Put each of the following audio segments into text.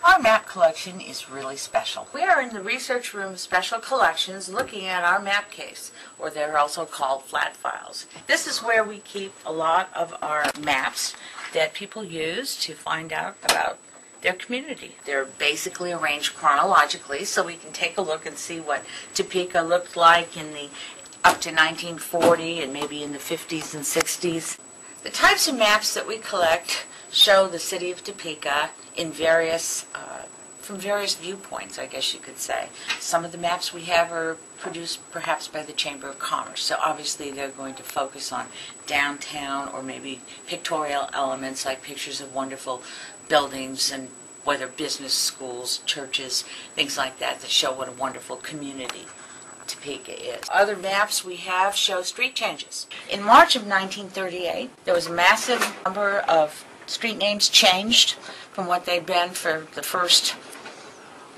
Our map collection is really special. We are in the research room of special collections looking at our map case, or they're also called flat files. This is where we keep a lot of our maps that people use to find out about their community. They're basically arranged chronologically, so we can take a look and see what Topeka looked like in the up to 1940 and maybe in the 50s and 60s. The types of maps that we collect show the city of Topeka in from various viewpoints, I guess you could say. Some of the maps we have are produced perhaps by the Chamber of Commerce, so obviously they're going to focus on downtown or maybe pictorial elements like pictures of wonderful buildings and whether business, schools, churches, things like that show what a wonderful community Topeka is. Other maps we have show street changes. In March of 1938, there was a massive number of street names changed from what they'd been for the first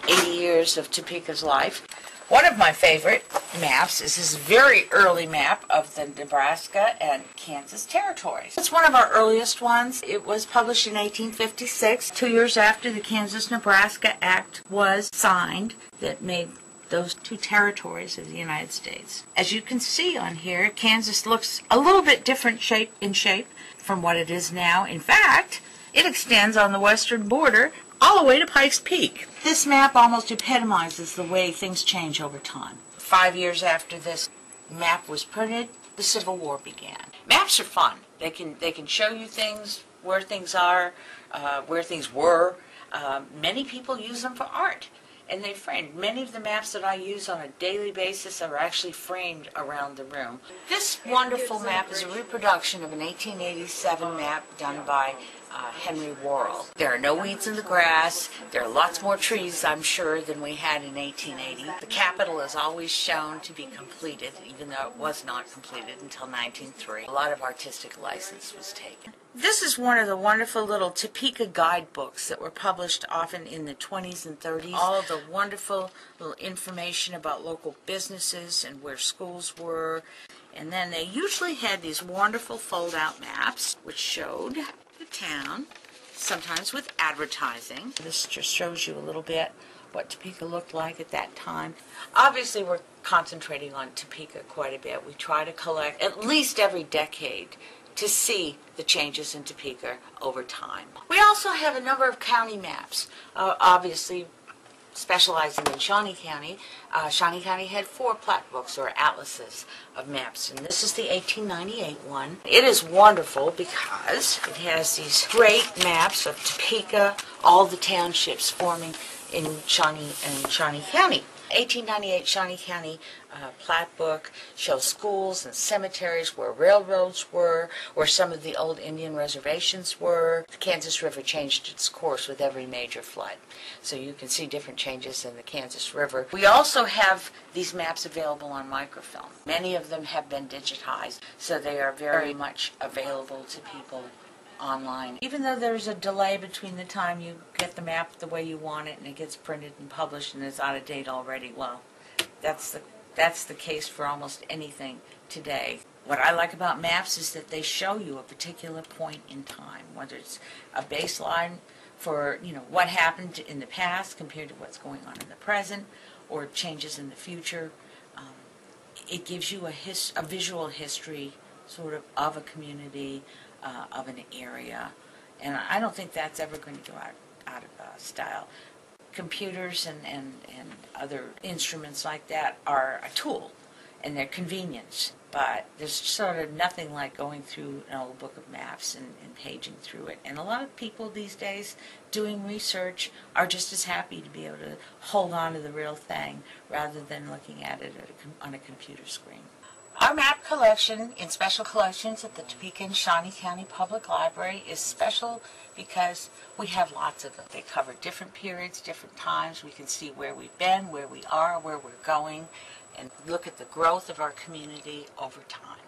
80 years of Topeka's life. One of my favorite maps is this very early map of the Nebraska and Kansas territories. It's one of our earliest ones. It was published in 1856, 2 years after the Kansas-Nebraska Act was signed that made those two territories of the United States. As you can see on here, Kansas looks a little bit different in shape from what it is now. In fact, it extends on the western border all the way to Pikes Peak. This map almost epitomizes the way things change over time. 5 years after this map was printed, the Civil War began. Maps are fun. They can show you things, where things are, where things were. Many people use them for art, and they framed. Many of the maps that I use on a daily basis are actually framed around the room. This wonderful map is a reproduction of an 1887 map done by Henry Worrell. There are no weeds in the grass. There are lots more trees, I'm sure, than we had in 1880. The Capitol is always shown to be completed, even though it was not completed until 1903. A lot of artistic license was taken. This is one of the wonderful little Topeka guidebooks that were published often in the 20s and 30s. All of the wonderful little information about local businesses and where schools were. And then they usually had these wonderful fold-out maps, which showed the town, sometimes with advertising. This just shows you a little bit what Topeka looked like at that time. Obviously, we're concentrating on Topeka quite a bit. We try to collect at least every decade to see the changes in Topeka over time. We also have a number of county maps, obviously specializing in Shawnee County. Shawnee County had 4 plat books or atlases of maps, and this is the 1898 one. It is wonderful because it has these great maps of Topeka, all the townships forming in Shawnee County. 1898 Shawnee County plat book shows schools and cemeteries where railroads were, where some of the old Indian reservations were. The Kansas River changed its course with every major flood, so you can see different changes in the Kansas River. We also have these maps available on microfilm. Many of them have been digitized, so they are very much available to people online. Even though there's a delay between the time you get the map the way you want it and it gets printed and published and it's out of date already, well, that's the case for almost anything today. What I like about maps is that they show you a particular point in time, whether it's a baseline for what happened in the past compared to what's going on in the present, or changes in the future. It gives you a visual history sort of a community, of an area, and I don't think that's ever going to go out of style. Computers and other instruments like that are a tool, and they're convenience, but there's sort of nothing like going through an old book of maps and paging through it. And a lot of people these days doing research are just as happy to be able to hold on to the real thing rather than looking at it on a computer screen. Our map collection in special collections at the Topeka and Shawnee County Public Library is special because we have lots of them. They cover different periods, different times. We can see where we've been, where we are, where we're going, and look at the growth of our community over time.